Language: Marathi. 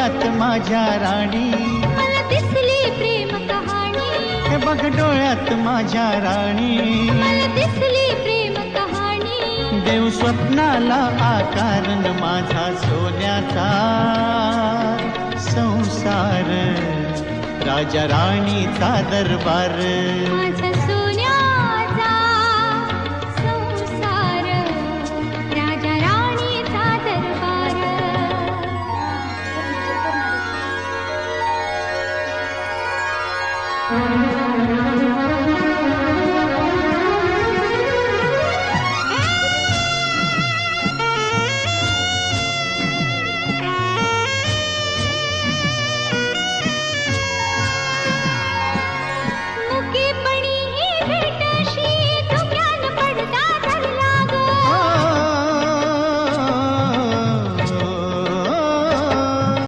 डोळ्यात माझ्या राणी, मला दिसली प्रेम कहाणी, हे बघ डोळ्यात माझ्या राणी, मला दिसली प्रेम कहाणी. देव स्वप्नाला आकारण माझा सोन्याचा संसार, राजा राणीचा दरबार. माझा सोन्याचा संसार, राजा राणीचा दरबार. Thank you.